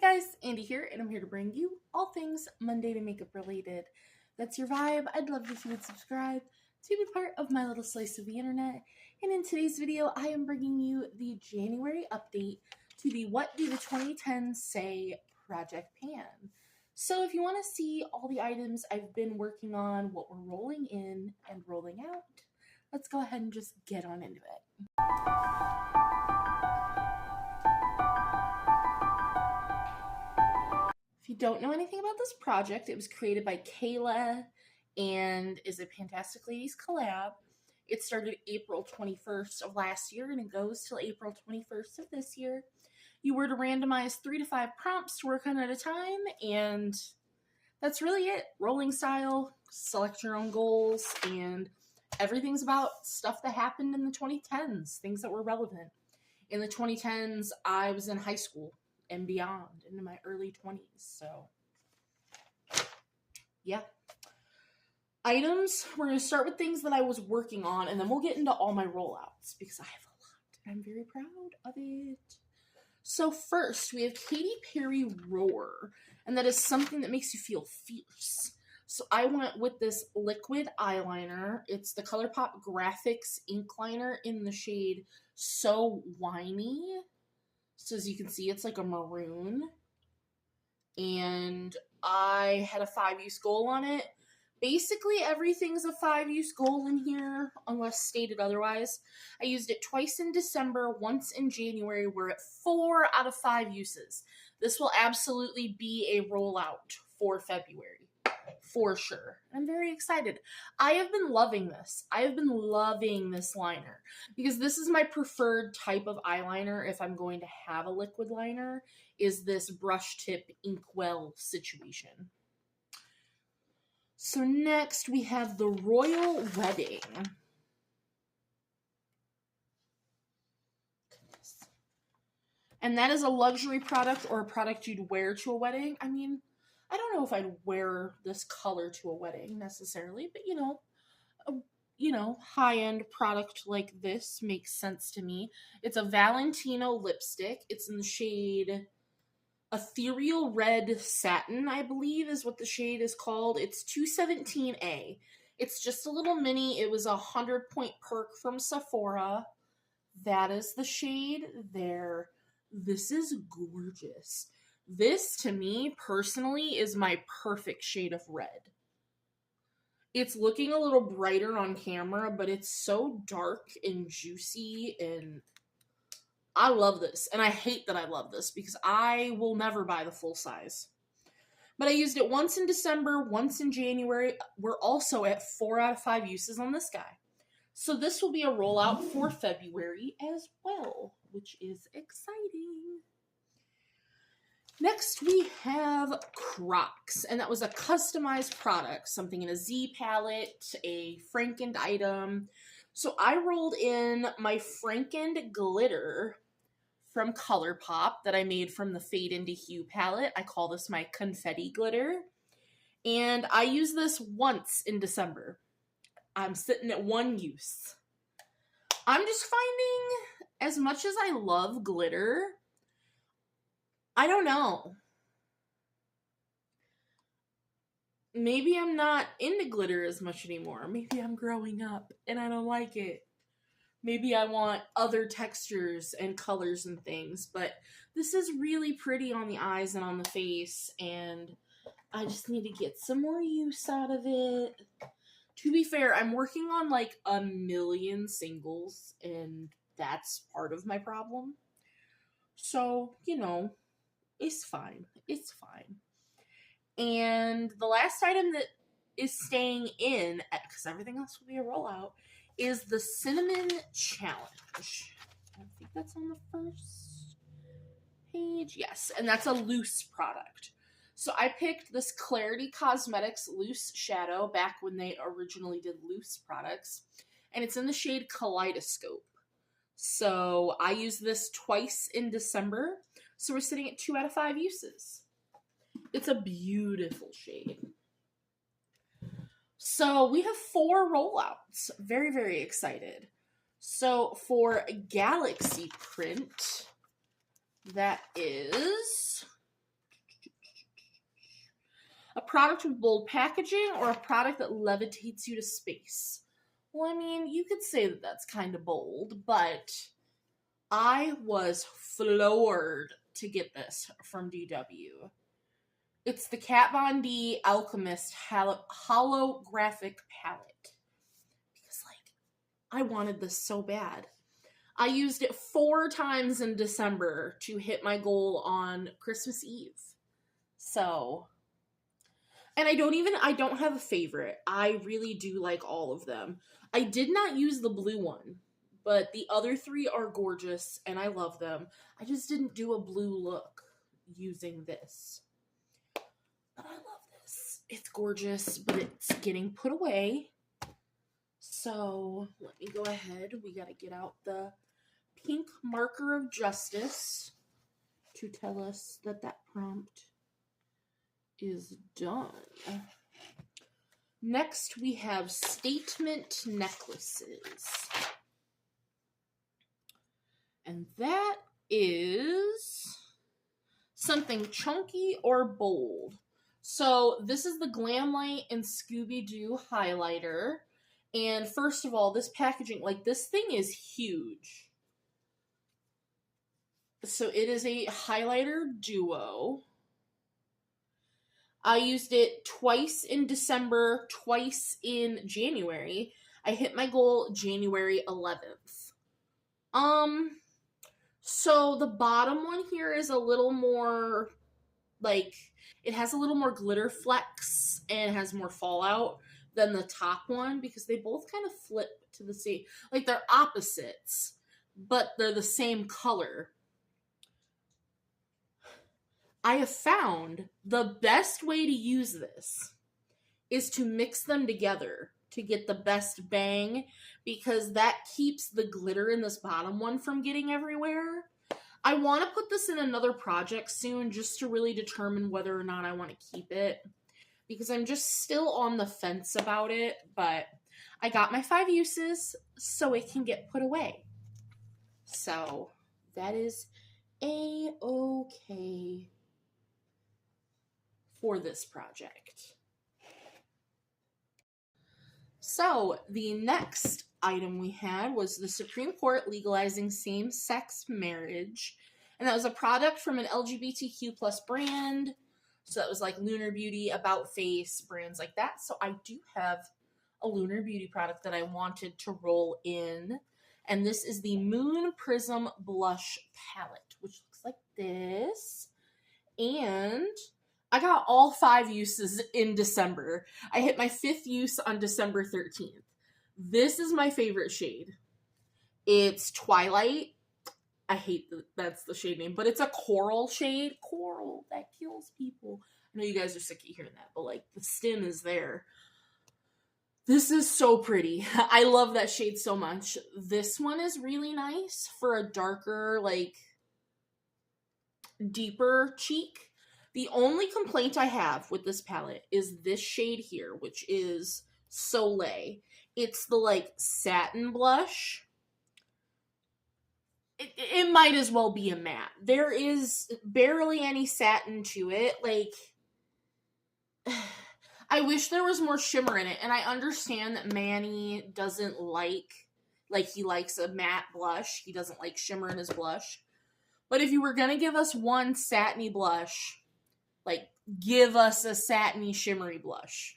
guys, Andy here, and I'm here to bring you all things Monday to makeup related. That's your vibe. I'd love if you would subscribe to be part of my little slice of the internet. And in today's video, I am bringing you the January update to the What Do the 2010s Say Project Pan. So if you want to see all the items I've been working on, what we're rolling in and rolling out, let's go ahead and just get on into it. If you don't know anything about this project, it was created by Kayla and is a Pantastic Ladies collab. It started April 21st of last year and it goes till April 21st of this year. You were to randomize 3 to 5 prompts to work on at a time, and that's really it. Rolling style, select your own goals, and everything's about stuff that happened in the 2010s, things that were relevant. In the 2010s, I was in high school and beyond, into my early 20s, so yeah. Items, we're going to start with things that I was working on, and then we'll get into all my rollouts, because I have a lot, and I'm very proud of it. So first, we have Katy Perry Roar, and that is something that makes you feel fierce. So I went with this liquid eyeliner. It's the ColourPop Graphics ink liner in the shade So Whiny. So as you can see, it's like a maroon. And I had a 5-use goal on it. Basically, everything's a 5-use goal in here, unless stated otherwise. I used it twice in December, once in January. We're at 4 out of 5 uses. This will absolutely be a rollout for February, for sure. I'm very excited. I have been loving this. I have been loving this liner, because this is my preferred type of eyeliner if I'm going to have a liquid liner, is this brush tip inkwell situation. So next we have the Royal Wedding. Goodness. And that is a luxury product, or a product you'd wear to a wedding. I mean, I don't know if I'd wear this color to a wedding necessarily, but you know, high-end product like this makes sense to me. It's a Valentino lipstick. It's in the shade Ethereal Red Satin, I believe is what the shade is called. It's 217A. It's just a little mini. It was a 100-point perk from Sephora. That is the shade there. This is gorgeous. This, to me, personally, is my perfect shade of red. It's looking a little brighter on camera, but it's so dark and juicy, and I love this, and I hate that I love this, because I will never buy the full size. But I used it once in December, once in January. We're also at 4 out of 5 uses on this guy. So this will be a rollout for February as well, which is exciting. Next, we have Crocs, and that was a customized product, something in a Z palette, a Frankened item. So I rolled in my Frankened glitter from ColourPop that I made from the Fade into Hue palette. I call this my confetti glitter. And I used this once in December. I'm sitting at 1 use. I'm just finding, as much as I love glitter, I don't know. Maybe I'm not into glitter as much anymore. Maybe I'm growing up and I don't like it. Maybe I want other textures and colors and things, but this is really pretty on the eyes and on the face, and I just need to get some more use out of it. To be fair, I'm working on like a million singles, and that's part of my problem. So, you know, it's fine. It's fine. And the last item that is staying in, because everything else will be a rollout, is the Cinnamon Challenge. I think that's on the first page. Yes, and that's a loose product. So I picked this Clarity Cosmetics Loose Shadow back when they originally did loose products, and it's in the shade Kaleidoscope. So I used this twice in December, so we're sitting at 2 out of 5 uses. It's a beautiful shade. So we have 4 rollouts. Very, very excited. So for Galaxy Print, that is product with bold packaging or a product that levitates you to space? Well, I mean, you could say that that's kind of bold, but I was floored to get this from DW. It's the Kat Von D Alchemist holographic palette. Because, like, I wanted this so bad. I used it 4 times in December to hit my goal on Christmas Eve. So, and I don't have a favorite. I really do like all of them. I did not use the blue one, but the other 3 are gorgeous and I love them. I just didn't do a blue look using this. But I love this. It's gorgeous, but it's getting put away. So, let me go ahead. We gotta get out the pink marker of justice to tell us that that prompt is done. Next, we have statement necklaces. And that is something chunky or bold. So this is the Glamlight and Scooby-Doo highlighter. And first of all, this packaging, like, this thing is huge. So it is a highlighter duo. I used it twice in December, twice in January. I hit my goal January 11th. So the bottom one here is a little more, like, it has a little more glitter flecks and has more fallout than the top one because they both kind of flip to the same, like, they're opposites, but they're the same color. I have found the best way to use this is to mix them together to get the best bang, because that keeps the glitter in this bottom one from getting everywhere. I want to put this in another project soon just to really determine whether or not I want to keep it, because I'm just still on the fence about it, but I got my 5 uses so it can get put away. So that is a-okay for this project. So the next item we had was the Supreme Court legalizing same-sex marriage, and that was a product from an LGBTQ plus brand. So that was like Lunar Beauty, About Face, brands like that. So I do have a Lunar Beauty product that I wanted to roll in, and this is the Moon Prism Blush Palette, which looks like this. And I got all 5 uses in December. I hit my 5th use on December 13th. This is my favorite shade. It's Twilight. I hate that's the shade name, but it's a coral shade. Coral, that kills people. I know you guys are sick of hearing that, but, like, the stem is there. This is so pretty. I love that shade so much. This one is really nice for a darker, like, deeper cheek. The only complaint I have with this palette is this shade here, which is Soleil. It's the, like, satin blush. It might as well be a matte. There is barely any satin to it. Like, I wish there was more shimmer in it. And I understand that Manny doesn't like, he likes a matte blush. He doesn't like shimmer in his blush. But if you were going to give us one satiny blush, like, give us a satiny, shimmery blush.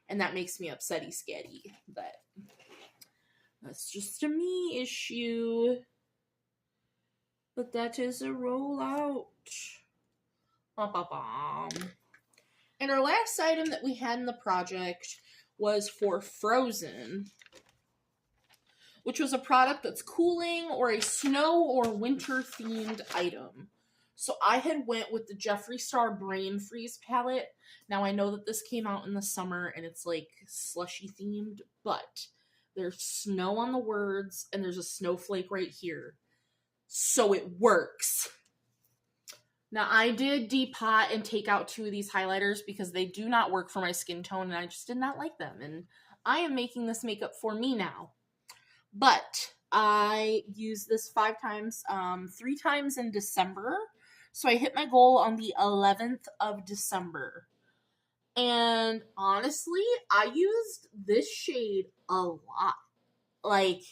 And that makes me upsetty sketty. But that's just a me issue. But that is a rollout. And our last item that we had in the project was for Frozen, which was a product that's cooling or a snow or winter themed item. So I had went with the Jeffree Star Brain Freeze palette. Now I know that this came out in the summer and it's like slushy themed, but there's snow on the words and there's a snowflake right here. So it works. Now I did depot and take out 2 of these highlighters because they do not work for my skin tone and I just did not like them. And I am making this makeup for me now. But I used this 5 times, 3 times in December. So I hit my goal on the 11th of December. And honestly, I used this shade a lot. Like,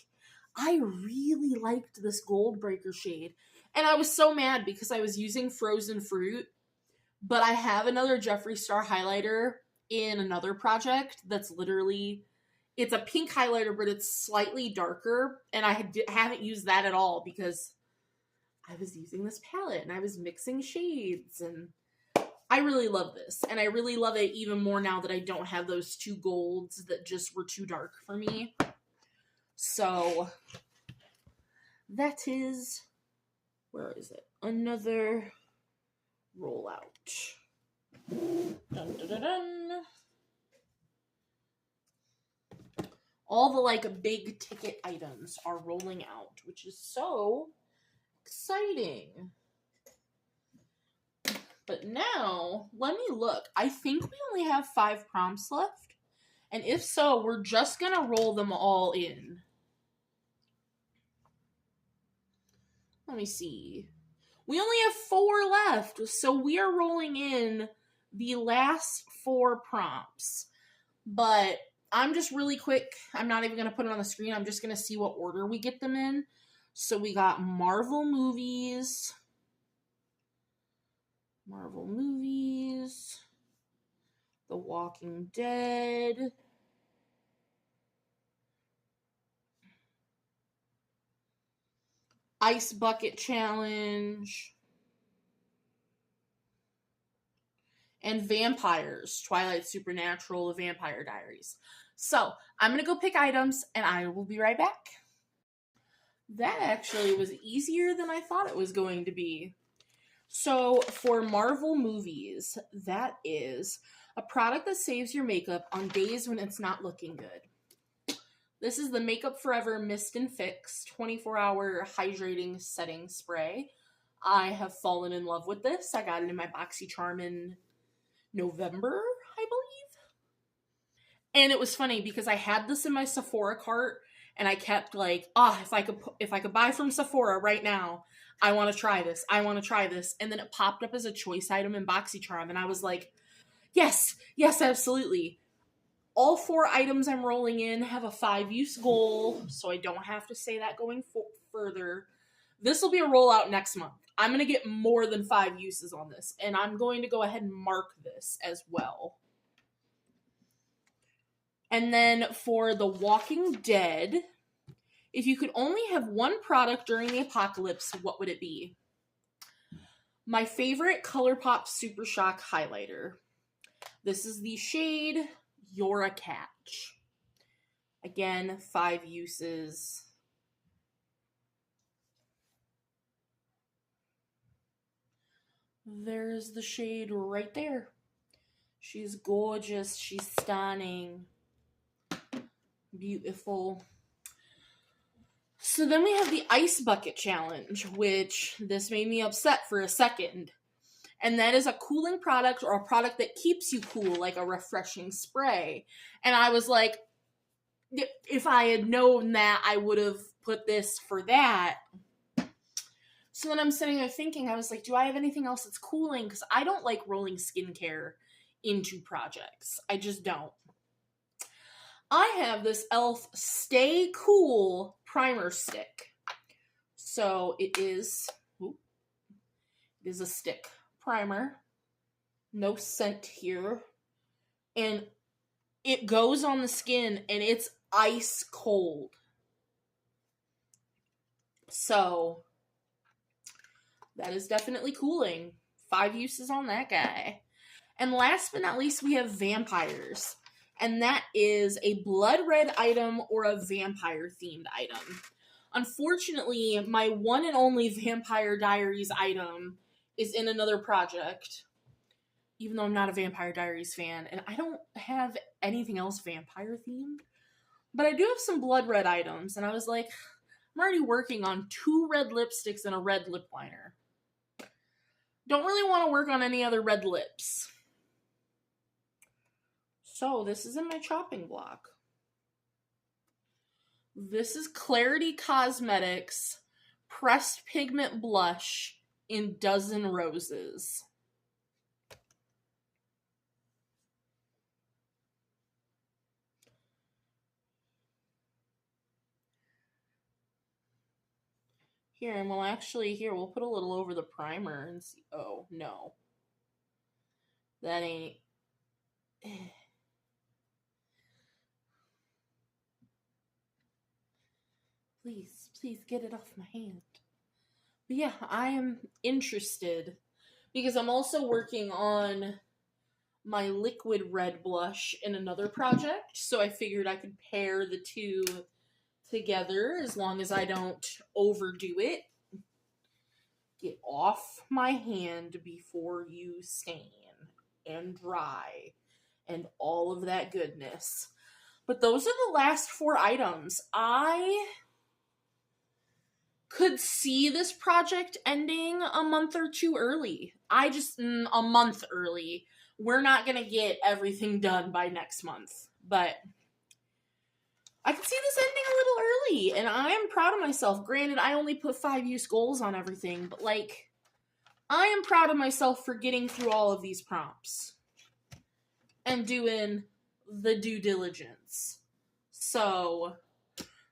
I really liked this Gold Breaker shade. And I was so mad because I was using Frozen Fruit, but I have another Jeffree Star highlighter in another project that's literally, it's a pink highlighter, but it's slightly darker, and I haven't used that at all because I was using this palette and I was mixing shades, and I really love this, and I really love it even more now that I don't have those two golds that just were too dark for me. So that is, where is it? Another rollout. Dun, dun, dun, dun. All the like big ticket items are rolling out, which is so exciting. But now, let me look. I think we only have 5 prompts left. And if so, we're just going to roll them all in. Let me see. We only have 4 left. So we are rolling in the last 4 prompts. But I'm just really quick. I'm not even going to put it on the screen. I'm just going to see what order we get them in. So we got Marvel movies. Marvel movies. The Walking Dead. Ice Bucket Challenge. And Vampires. Twilight Supernatural, The Vampire Diaries. So, I'm going to go pick items, and I will be right back. That actually was easier than I thought it was going to be. So, for Marvel movies, that is a product that saves your makeup on days when it's not looking good. This is the Makeup Forever Mist and Fix 24-hour hydrating setting spray. I have fallen in love with this. I got it in my BoxyCharm in November, I believe. And it was funny because I had this in my Sephora cart and I kept like, if I could buy from Sephora right now, I want to try this. I want to try this. And then it popped up as a choice item in BoxyCharm and I was like, yes, absolutely. All 4 items I'm rolling in have a 5-use goal, so I don't have to say that going further. This will be a rollout next month. I'm going to get more than 5 uses on this, and I'm going to go ahead and mark this as well. And then for The Walking Dead, if you could only have one product during the apocalypse, what would it be? My favorite ColourPop Super Shock highlighter. This is the shade You're a Catch. Again, 5 uses. There's the shade right there. She's gorgeous. She's stunning. Beautiful. So then we have the Ice Bucket Challenge, which this made me upset for a second. And that is a cooling product or a product that keeps you cool, like a refreshing spray. And I was like, if I had known that, I would have put this for that. So then I'm sitting there thinking, I was like, do I have anything else that's cooling? Because I don't like rolling skincare into projects. I just don't. I have this e.l.f. Stay Cool primer stick. So it is a stick primer. No scent here. And it goes on the skin and it's ice cold. So that is definitely cooling. 5 uses on that guy. And last but not least, we have vampires. And that is a blood red item or a vampire themed item. Unfortunately, my one and only Vampire Diaries item is in another project. Even though I'm not a Vampire Diaries fan. And I don't have anything else vampire themed. But I do have some blood red items. And I was like, I'm already working on 2 red lipsticks and a red lip liner. Don't really want to work on any other red lips. So this is in my chopping block. This is Clarity Cosmetics Pressed Pigment Blush in Dozen Roses. Here, and we'll actually, here, we'll put a little over the primer and see. Oh, no. That ain't... Please, please get it off my hand. But yeah, I am interested because I'm also working on my liquid red blush in another project, so I figured I could pair the two together as long as I don't overdo it. Get off my hand before you stain and dry and all of that goodness. But those are the last 4 items. I could see this project ending a month or 2 early. A month early. We're not going to get everything done by next month, but I could see this ending a little early, and I am proud of myself. Granted, I only put 5 use goals on everything, but like, I am proud of myself for getting through all of these prompts and doing the due diligence. So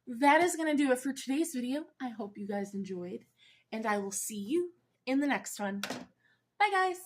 that is going to do it for today's video. I hope you guys enjoyed, and I will see you in the next one. Bye, guys.